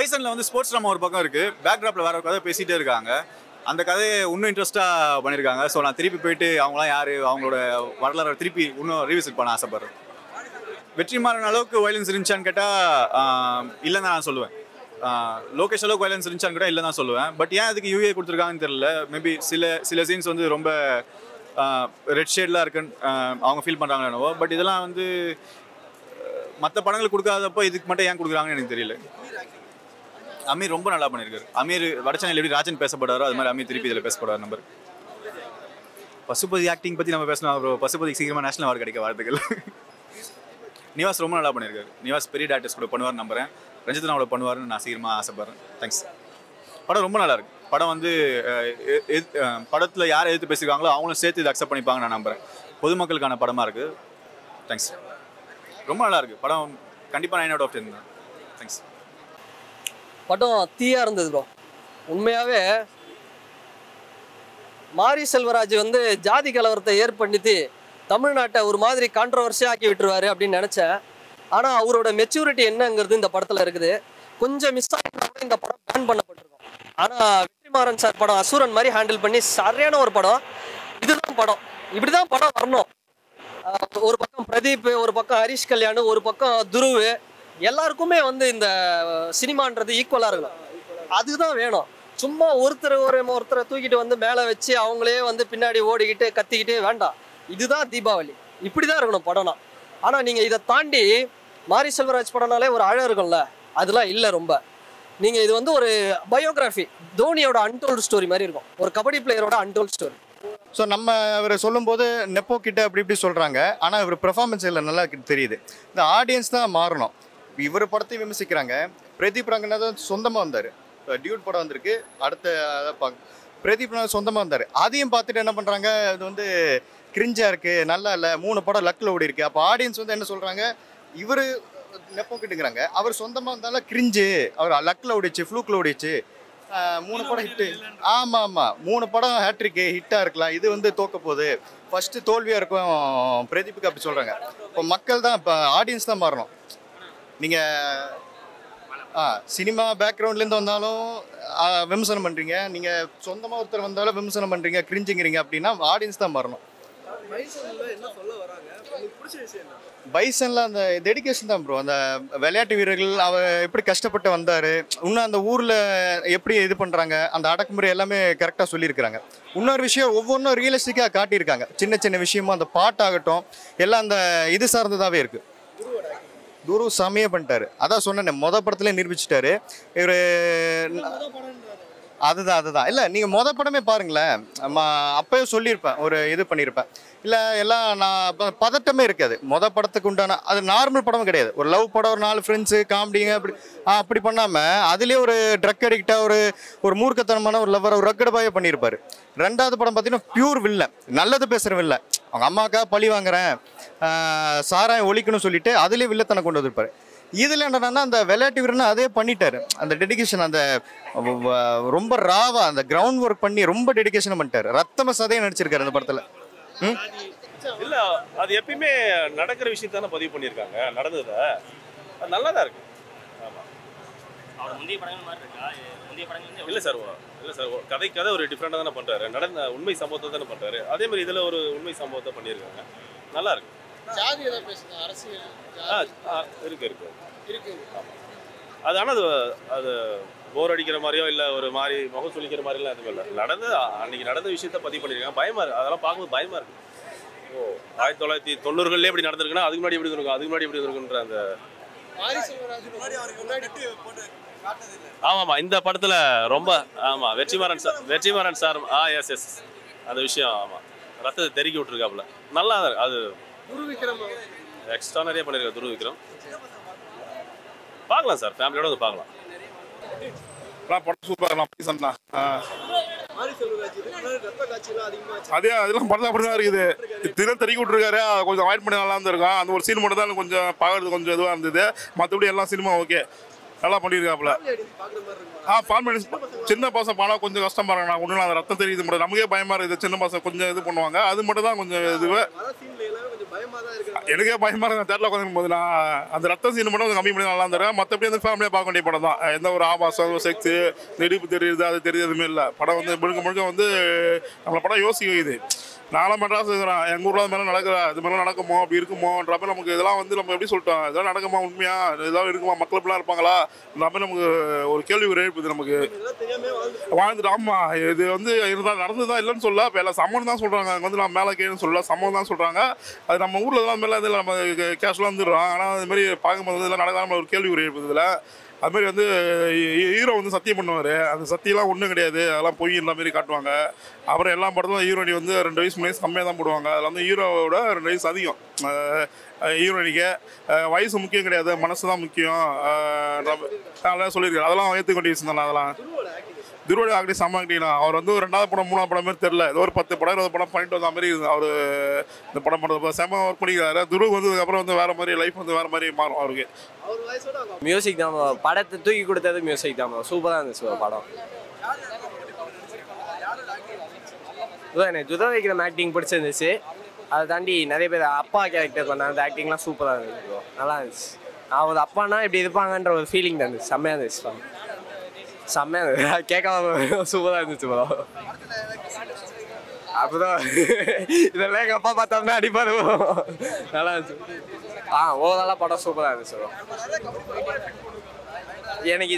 பைசனில் வந்து sports drama ஒரு பக்கம் இருக்குது, பேக்ராப்பில் வேறு ஒரு கதை பேசிகிட்டே இருக்காங்க. அந்த கதையை இன்னும் இன்ட்ரெஸ்ட்டாக பண்ணியிருக்காங்க. ஸோ நான் திருப்பி போயிட்டு அவங்களாம் யார், அவங்களோட வரலாறு திருப்பி இன்னும் ரீவிசிட் பண்ண ஆசைப்பட்றேன். வெற்றிமாறன் அளவுக்கு வயலன்ஸ் இருந்துச்சான்னு கேட்டால் இல்லைன்னு நான் சொல்லுவேன். லோகேஷ் அளவுக்கு வயலன்ஸ் இருந்துச்சான்னு கேட்டால் இல்லை தான் சொல்லுவேன். பட் ஏன் அதுக்கு யூஏ கொடுத்துருக்காங்கன்னு தெரியல. மேபி சில சீன்ஸ் வந்து ரொம்ப ரெட் ஷேட்லாம் இருக்குன்னு அவங்க ஃபீல் பண்ணுறாங்களோ என்னவோ. பட் இதெல்லாம் வந்து மற்ற படங்கள் கொடுக்காதப்போ இதுக்கு மட்டும் ஏன் கொடுக்குறாங்கன்னு எனக்கு தெரியல. அமீர் ரொம்ப நல்லா பண்ணியிருக்காரு. அமீர் வடச்சென்னையில் எப்படி ராஜன் பேசப்படுறாரோ அது மாதிரி அமீர் திருப்பி இதில் பேசப்படுறாரு. நம்பர் பசுபதி ஆக்டிங் பற்றி நம்ம பேசணும். அப்புறம் பசுபதிக்கு சீக்கிரமாக நேஷனல் அவார்டு கிடைக்க வார்த்தைகள். நிவாஸ் ரொம்ப நல்லா பண்ணியிருக்காரு. நிவாஸ் பெரிய டேரக்டர்ஸ் கூட பண்ணுவார்னு நம்புறேன். ரஞ்சித் அண்ணாவோட பண்ணுவார்னு நான் சீக்கிரமாக ஆசைப்படுறேன். தேங்க்ஸ். படம் ரொம்ப நல்லா இருக்கு. படம் வந்து படத்தில் யார் எதிர்த்து பேசியிருக்காங்களோ அவங்களும் சேர்த்து இது அக்செப்ட் பண்ணிப்பாங்க நான் நம்புறேன். பொதுமக்களுக்கான படமாக இருக்குது. தேங்க்ஸ். ரொம்ப நல்லா இருக்குது படம். கண்டிப்பாக 9 out of 10 தான். தேங்க்ஸ். படம் தீயாக இருந்தது ப்ரோ. உண்மையாகவே மாரி செல்வராஜ் வந்து ஜாதி கலவரத்தை ஏற்படுத்தி தமிழ்நாட்டை ஒரு மாதிரி கான்ட்ரவர்சியாக ஆக்கி விட்டுருவாரு அப்படின்னு நினச்சேன். ஆனால் அவரோட மெச்சூரிட்டி என்னங்கிறது இந்த படத்தில் இருக்குது. கொஞ்சம் மிஸ் ஆகினா கூட இந்த படம் பேன் பண்ணப்பட்டிருக்கும். ஆனால் வெற்றிமாறன் சார் படம் அசுரன் மாதிரி ஹேண்டில் பண்ணி சரியான ஒரு படம். இதுதான் படம், இப்படி தான் படம் வரணும். ஒரு பக்கம் பிரதீப், ஒரு பக்கம் ஹரிஷ் கல்யாண், ஒரு பக்கம் துருவ், எல்லாருக்குமே வந்து இந்த சினிமான்றது ஈக்குவலாக இருக்கணும். அதுதான் வேணும். சும்மா ஒருத்தரை தூக்கிட்டு வந்து மேலே வச்சு அவங்களே வந்து பின்னாடி ஓடிக்கிட்டு கத்திக்கிட்டு வேண்டாம். இதுதான் தீபாவளி, இப்படி தான் இருக்கணும் படம்னா. ஆனால் நீங்கள் இதை தாண்டி மாரி செல்வராஜ் படம்னாலே ஒரு அழகு இருக்கும்ல, அதெல்லாம் இல்லை. ரொம்ப நீங்கள் இது வந்து ஒரு பயோகிராஃபி, தோனியோட அன்டோல்டு ஸ்டோரி மாதிரி இருக்கும், ஒரு கபடி பிளேயரோட அன்டோல்டு ஸ்டோரி. ஸோ நம்ம இவர் சொல்லும்போது நெப்போ கிட்ட அப்படி இப்படி சொல்கிறாங்க. ஆனால் இவர் பெர்ஃபார்மன்ஸ் இல்லை நல்லா தெரியுது. இந்த ஆடியன்ஸ் தான் மாறணும். இவர் படத்தையும் விமர்சிக்கிறாங்க. பிரதீப் ரங்கநாதன் சொந்தமாக வந்தார். டியூட் படம் வந்திருக்கு, அடுத்த பிரதீப் ரங்கநாதன் சொந்தமாக வந்தார். அதையும் பார்த்துட்டு என்ன பண்ணுறாங்க, இது வந்து கிரிஞ்சாக இருக்குது, நல்லா இல்லை, 3 படம் லக்கில் ஓடி இருக்குது. அப்போ ஆடியன்ஸ் வந்து என்ன சொல்கிறாங்க, இவர் நெப்போ கிட்டுங்கிறாங்க, அவர் சொந்தமாக இருந்தாலும் கிரிஞ்சு, அவர் லக்கில் ஓடிச்சு, ஃப்ளூக்கில் ஓடிச்சு, 3 படம் ஹிட்டு. ஆமாம் 3 படம் ஹேட்ரிக்கு ஹிட்டாக இருக்கலாம், இது வந்து தோக்க போகுது, ஃபஸ்ட்டு தோல்வியாக இருக்கும் பிரதீப்புக்கு அப்படி சொல்கிறாங்க. இப்போ மக்கள் தான், இப்போ ஆடியன்ஸ் தான் மாறணும். நீங்கள் சினிமா பேக்ரவுண்ட்லேருந்து வந்தாலும் விமர்சனம் பண்ணுறீங்க, நீங்கள் சொந்தமாக ஒருத்தர் வந்தாலும் விமர்சனம் பண்ணுறீங்க, கிரிஞ்சுங்கிறீங்க அப்படின்னா ஆடியன்ஸ் தான் மாறணும். பைசனில் அந்த டெடிகேஷன் தான் ப்ரோ. அந்த விளையாட்டு வீரர்கள் அவர் எப்படி கஷ்டப்பட்டு வந்தார், இன்னும் அந்த ஊரில் எப்படி இது பண்ணுறாங்க, அந்த அடக்குமுறை எல்லாமே கரெக்டாக சொல்லியிருக்கிறாங்க. இன்னொரு விஷயம், ஒவ்வொன்றும் ரியலிஸ்டிக்காக காட்டியிருக்காங்க. சின்ன சின்ன விஷயமும் அந்த பாட்டாகட்டும் எல்லாம் அந்த இது சார்ந்ததாகவே இருக்குது. குரு செமையாக பண்ணிட்டாரு. அதான் சொன்னேன், படத்துல நிரூபிச்சிட்டாரு இவர். அதுதான் இல்லை, நீங்கள் படமே பாருங்களேன். அப்போயே சொல்லியிருப்பேன், ஒரு இது பண்ணியிருப்பேன். இல்லை எல்லாம் நான் பதட்டமே இருக்காது. படத்துக்கு உண்டான அது நார்மல் படமும் கிடையாது. ஒரு லவ் படம், ஒரு 4 ஃப்ரெண்ட்ஸு காமெடிங்க அப்படி பண்ணாமல் அதுலேயே ஒரு ட்ரக் அடிக்டாக ஒரு மூர்க்கத்தனமான ஒரு லவ்வர், ஒரு ரக்கட் பாயை பண்ணியிருப்பார். 2வது படம் பார்த்தீங்கன்னா பியூர் வில்லை, நல்லது பேசுகிற வில்லை. அவங்க அம்மாக்கா பழி வாங்குறேன், சாராயம் ஒழிக்கணும்னு சொல்லிட்டு அதுலேயே வில்லத்தனை கொண்டு வந்திருப்பார். இதில் என்னன்னா அந்த விளையாட்டு வீரனை அதே பண்ணிட்டாரு. அந்த டெடிகேஷன், அந்த ரொம்ப ராவா அந்த கிரவுண்ட் ஒர்க் பண்ணி ரொம்ப டெடிகேஷன் பண்ணிட்டாரு. ரத்தம சதையை நடிச்சிருக்காரு அந்த படத்தில். இல்ல அது எப்பயுமே நடக்கிற விஷயத்தானே பதிவு பண்ணியிருக்காங்க, நடந்ததை. அது நல்லா தான் இருக்கு. ஆமா, அவர் முந்தைய படங்கள் மாதிரி இருக்கா? முந்தைய படங்கள் இல்லை சார், கதை ஒரு டிஃப்ரெண்டாக தானே பண்ணுறாரு. நடந்த உண்மை சம்பவத்தை தானே பண்ணுறாரு. அதே மாதிரி இதில் ஒரு உண்மை சம்பவத்தை பண்ணியிருக்காங்க. நல்லா இருக்கு. ஜாதி ஏதாவது பேசுங்க, அரசியல் இருக்கு. அது ஆனால் அது போர் அடிக்கிற மாதிரியோ இல்லை ஒரு மாதிரி முகம் சொல்லிக்கிற மாதிரிலாம் எதுவும் இல்லை. அன்னைக்கு நடந்த விஷயத்த பதிவு பண்ணியிருக்காங்க. பயமாக இருக்குது, அதெல்லாம் பார்க்கும்போது பயமாக இருக்குது. 1990களே இப்படி நடந்திருக்குன்னா அதுக்கு முன்னாடி எப்படி இருக்குன்ற அந்த ஆமாம் இந்த படத்தில் ரொம்ப வெற்றிமாறன் சார் எஸ் அந்த விஷயம். ஆமாம், ரத்தத்தை தெருக்கி விட்டுருக்காப்புல. நல்லா தான் அது. எக்ஸ்ட்ரா நிறைய பண்ணியிருக்காரு துரு விக்ரம். பார்க்கலாம் சார், ஃபேமிலியோட வந்து பார்க்கலாம். படம் சூப்பராக அதெல்லாம் படம் அப்படி தான் இருக்குது. தினம் தெருக்கி விட்டுருக்காரு, கொஞ்சம் அவாய்ட் பண்ணி நல்லா இருந்திருக்கும். அந்த ஒரு சீன் மட்டும் தான் கொஞ்சம் பார்க்கறது கொஞ்சம் இதுவாக இருந்தது. மற்றபடி எல்லாம் சினிமா ஓகே, நல்லா பண்ணியிருக்காப்புல. ஃபார்மேட் சின்ன பசங்க படம் கொஞ்சம் கஷ்டம் பாருங்க. ஒன்றும் அந்த ரத்தம் தெரியுது மட்டும் நமக்கே பயமாக இருக்குது. சின்ன பசங்க கொஞ்சம் இது பண்ணுவாங்க, அது மட்டும் தான் கொஞ்சம் இதுவே எனக்கே பயமாக இருக்கு. தேட்டரில் உட்காந்துக்கும் போது நான் அந்த ரத்த சீன் மட்டும் கொஞ்சம் கம்மி பண்ணி நல்லா இருந்திருக்கேன். மற்றபடி வந்து ஃபேமிலியாக பார்க்க வேண்டிய படம் தான். எந்த ஒரு ஆபாசம் செக்ஸு நெடிப்பு தெரியுது அது தெரியுது எதுவுமே இல்லை. படம் வந்து முழுக்க முழுக்க வந்து நம்மளை படம் யோசிக்க வைக்குது. நானும் மெட்ராஸ் இருக்கிறேன், எங்கள் ஊரில் அது மாதிரிலாம் நடக்குறா, இது மாதிரிலாம் நடக்குமோ அப்படி இருக்குமோன்ற மாதிரி நமக்கு இதெல்லாம் வந்து நம்ம எப்படி சொல்லிட்டோம், இதெல்லாம் நடக்குமா உண்மையா, இதெல்லாம் இருக்குமா, மக்கள் இப்படிலாம் இருப்பாங்களா மாதிரி நமக்கு ஒரு கேள்வி எழுப்புது நமக்கு. வாழ்ந்துட்டு ஆமாம் இது வந்து இருந்தால் நடந்து தான் இல்லைன்னு சொல்ல, இப்போ எல்லாம் சம்மன் தான் சொல்கிறாங்க. அங்கே வந்து நான் மேலே கேன்னு சொல்லல, சம்மன் தான் சொல்கிறாங்க. அது நம்ம ஊரில் இதெல்லாம் மேலே இதில் நம்ம கேஷுவலாக வந்துடுறோம். ஆனால் அது மாதிரி பார்க்கும்போது இதெல்லாம் நடக்காமல் ஒரு கேள்வி எழுப்புது. இதில் அதுமாரி வந்து ஹீரோ வந்து சத்தியம் பண்ணுவார், அந்த சத்தியெல்லாம் ஒன்றும் கிடையாது, அதெல்லாம் பொய்ன்ற மாரி காட்டுவாங்க. அப்புறம் எல்லா படத்தும் ஹீரோயினி வந்து 2 வயசு 3 வயசு கம்மியாக தான் போடுவாங்க. அதில் வந்து ஹீரோவோட 2 வயசு அதிகம். ஹீரோயினிக்கு வயசு முக்கியம் கிடையாது, மனசு தான் முக்கியம் அதெல்லாம் சொல்லியிருக்காரு. அதெல்லாம் ஏற்றுக்க வேண்டிய விஷயம் தானே. அதெல்லாம் துருவோட ஆக்டி செம்ம ஆக்டினா. அவர் வந்து 2வது படம் 3வது படம் மாதிரி தெரில, ஏதோ ஒரு 10 படம் 20 படம் பண்ணிட்டு வந்த மாதிரி இருக்குது. அவர் இந்த படம் பண்ணுறது செம்ம ஒர்க் பண்ணிக்கிறாரு. துருவ் வந்ததுக்கப்புறம் வந்து வேறு மாதிரி லைஃப் வந்து வேறு மாதிரி மாறும் அவருக்கு. மியூசிக் தான் படத்தை தூக்கி கொடுத்தது, மியூசிக் தான் சூப்பராக இருந்துச்சு படம். எனக்கு ஜுதா விக்ரம் ஆக்டிங் பிடிச்சிருந்துச்சு. அதை தாண்டி நிறைய பேர் அப்பா கேரக்டர் பண்ண அந்த ஆக்டிங்லாம் சூப்பராக இருந்துச்சு, நல்லா இருந்துச்சு. அவர் அப்பானா இப்படி இருப்பாங்கன்ற ஒரு ஃபீலிங் தான் இருந்துச்சு, செம்மையாக இருந்துச்சு. செம்மையாக இருந்துச்சு, கேட்காம சூப்பராக இருந்துச்சு ப்ரோ. அப்போதான் இதெல்லாம் எங்கள் அப்பா பார்த்தோம்னா அடிப்பாரு. நல்லா இருந்துச்சு. ஓவராலாக படம் சூப்பராக இருந்துச்சு ப்ரோ. எனக்கு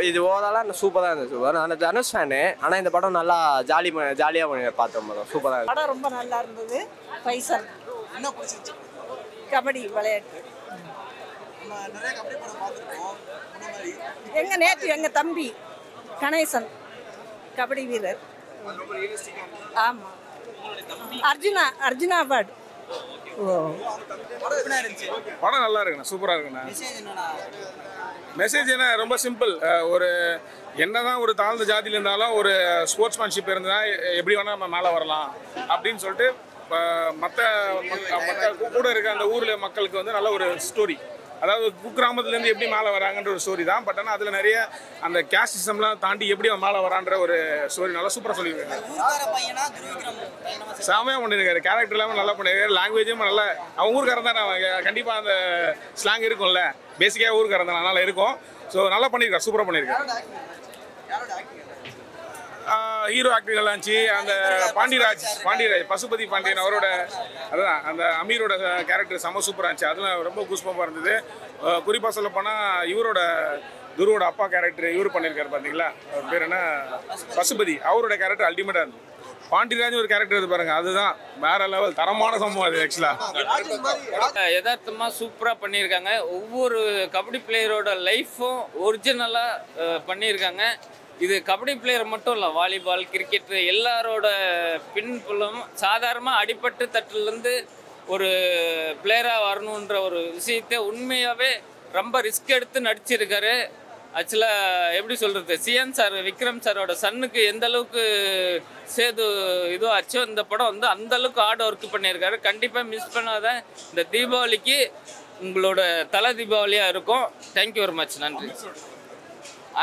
இது ஓவராலாக சூப்பராக இருந்துச்சு ப்ரோ. நான் தனுஷ் ஃபேனு, ஆனால் இந்த படம் நல்லா ஜாலியாக பண்ணி பார்த்தோம் ப்ரோ. சூப்பராக இருந்துச்சு படம், ரொம்ப நல்லா இருந்தது. பைசல் என்ன பிடிச்சிருச்சு? கபடி விளையாட்டு. நேற்று தம்பி கணேசன் கபடி வீரர். ஆமாம், அர்ஜுனா அவார்டு. படம் நல்லா இருக்குண்ணா, சூப்பராக இருக்குண்ணா. மெசேஜ் என்ன, ரொம்ப சிம்பிள். ஒரு என்னதான் ஒரு தாழ்ந்த ஜாதியில் இருந்தாலும் ஒரு ஸ்போர்ட்ஸ்மேன்ஷிப் இருந்தால் எப்படி வேணால் நம்ம மேலே வரலாம் அப்படின்னு சொல்லிட்டு மற்ற கூட இருக்க அந்த ஊரில் மக்களுக்கு வந்து நல்ல ஒரு ஸ்டோரி. அதாவது குக்கிராமத்துலேருந்து எப்படி மேலே வராங்கன்ற ஒரு ஸ்டோரி தான். பட் ஆனால் அதில் நிறைய அந்த கேஸ்ட் சிஸ்டம்லாம் தாண்டி எப்படி மேலே வரான்ற ஒரு ஸ்டோரி நல்லா சூப்பராக சொல்லியிருக்காங்க. செமையாக பண்ணியிருக்காரு, கேரக்டர் எல்லாமே நல்லா பண்ணியிருக்காரு. லாங்குவேஜும் நல்லா, அவங்க ஊருக்காரன் தான். கண்டிப்பாக அந்த ஸ்லாங் இருக்கும்ல, பேசிக்காக ஊருக்காரன் தான், நல்லா இருக்கும். ஸோ நல்லா பண்ணியிருக்காரு, சூப்பராக பண்ணியிருக்காரு. ஹீரோ ஆக்டர்கள் இருந்துச்சு. அந்த பாண்டியராஜ் பசுபதி பாண்டியன் அவரோட அதுதான் அந்த அமீரோட கேரக்டர் செம்ம சூப்பராக இருந்துச்சு. அதெல்லாம் ரொம்ப கூஸ்பம்பாக இருந்தது. குறிப்பாக சொல்ல போனால் இவரோட துருவோட அப்பா கேரக்டர் இவர் பண்ணியிருக்காரு பார்த்தீங்களா, அவர் பேர் என்ன, பசுபதி. அவரோட கேரக்டர் அல்டிமேட்டாக இருந்தது. பாண்டியராஜ் ஒரு கேரக்டர் இது பாருங்க, அதுதான் வேற லெவல், தரமான சம்பவம் அது. ஆக்சுவலாக யதார்த்தமாக சூப்பராக பண்ணியிருக்காங்க. ஒவ்வொரு கபடி பிளேயரோட லைஃப்பும் ஒரிஜினலாக பண்ணியிருக்காங்க. இது கபடி பிளேயர் மட்டும் இல்லை, வாலிபால், கிரிக்கெட்டு எல்லாரோட பின்புலம் சாதாரணமாக அடிப்பட்டு தட்டிலேருந்து ஒரு பிளேயராக வரணுன்ற ஒரு விஷயத்தை உண்மையாகவே ரொம்ப ரிஸ்க் எடுத்து நடிச்சிருக்காரு. ஆக்சுவலாக எப்படி சொல்கிறது, சிஎன் சார் விக்ரம் சாரோட சன்னுக்கு எந்த அளவுக்கு இதுவும் ஆச்சோ, இந்த படம் வந்து அந்தளவுக்கு ஹார்ட் ஒர்க் பண்ணியிருக்காரு. கண்டிப்பாக மிஸ் பண்ணாத இந்த தீபாவளிக்கு உங்களோட தலை தீபாவளியாக இருக்கும். தேங்க்யூ வெரி மச், நன்றி.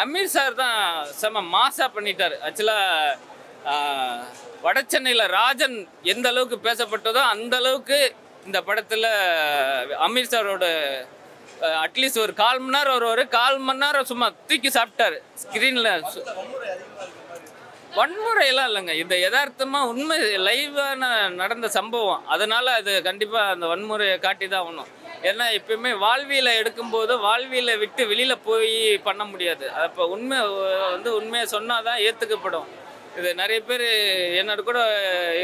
அமீர் சார் தான் செம்ம மாசாக பண்ணிட்டார். ஆக்சுவலாக வட சென்னையில் ராஜன் எந்த அளவுக்கு பேசப்பட்டதோ அந்த அளவுக்கு இந்த படத்தில் அமீர் சாரோட அட்லீஸ்ட் ஒரு 1/4 மணி நேரம் ஒரு 1/4 மணி நேரம் சும்மா தூக்கி சாப்பிட்டாரு ஸ்க்ரீனில். வன்முறையெல்லாம் இல்லைங்க, இந்த யதார்த்தமாக உண்மை லைவான நடந்த சம்பவம். அதனால் அது கண்டிப்பாக அந்த வன்முறையை காட்டி தான் ஆகணும். ஏன்னா எப்பயுமே வாழ்வியலை எடுக்கும்போது வாழ்வியலை விட்டு வெளியில் போய் பண்ண முடியாது. அப்போ உண்மையை சொன்னால் தான் ஏற்றுக்கப்படும். இது நிறைய பேர் என்னோட கூட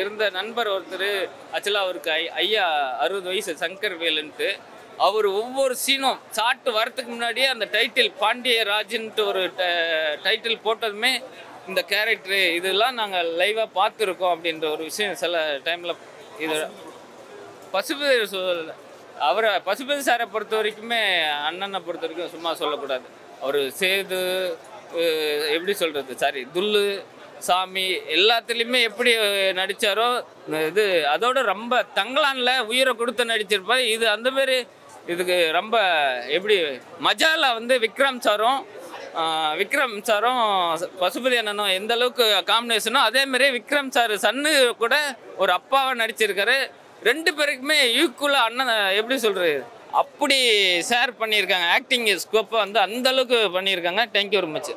இருந்த நண்பர் ஒருத்தர், ஆக்சுவலாக அவருக்கு ஐயா 60 வயசு, சங்கர் வேலுன்ட்டு. அவர் ஒவ்வொரு சீனும் சாட்டு வரத்துக்கு முன்னாடியே அந்த டைட்டில் பாண்டியராஜன்ட்டு ஒரு டைட்டில் போட்டதுமே இந்த கேரக்டரு இதெல்லாம் நாங்கள் லைவாக பார்த்துருக்கோம் அப்படின்ற ஒரு விஷயம் சில டைமில். இது பசுபதி சாரை பொறுத்த வரைக்குமே, அண்ணனை பொறுத்த வரைக்கும் சும்மா சொல்லக்கூடாது. அவர் சேது எப்படி சொல்கிறது, துல்லு, சாமி எல்லாத்துலேயுமே எப்படி நடித்தாரோ இது அதோட ரொம்ப தங்கலானில் உயிரை கொடுத்து நடிச்சிருப்பார். இது அந்த மாதிரி இதுக்கு ரொம்ப எப்படி மஜாலா வந்து விக்ரம் சாரும் பசுபதி அண்ணனும் எந்த அளவுக்கு காம்பினேஷனோ அதேமாரி விக்ரம் சார் சன்னு கூட ஒரு அப்பாவை நடிச்சிருக்காரு. ரெண்டு பேருக்குமே ஈக்குவலாக அண்ணன் எப்படி சொல்கிறது அப்படி ஷேர் பண்ணியிருக்காங்க. ஆக்டிங் ஸ்கோப்பை வந்து அந்த அளவுக்கு பண்ணியிருக்காங்க. Thank you very much.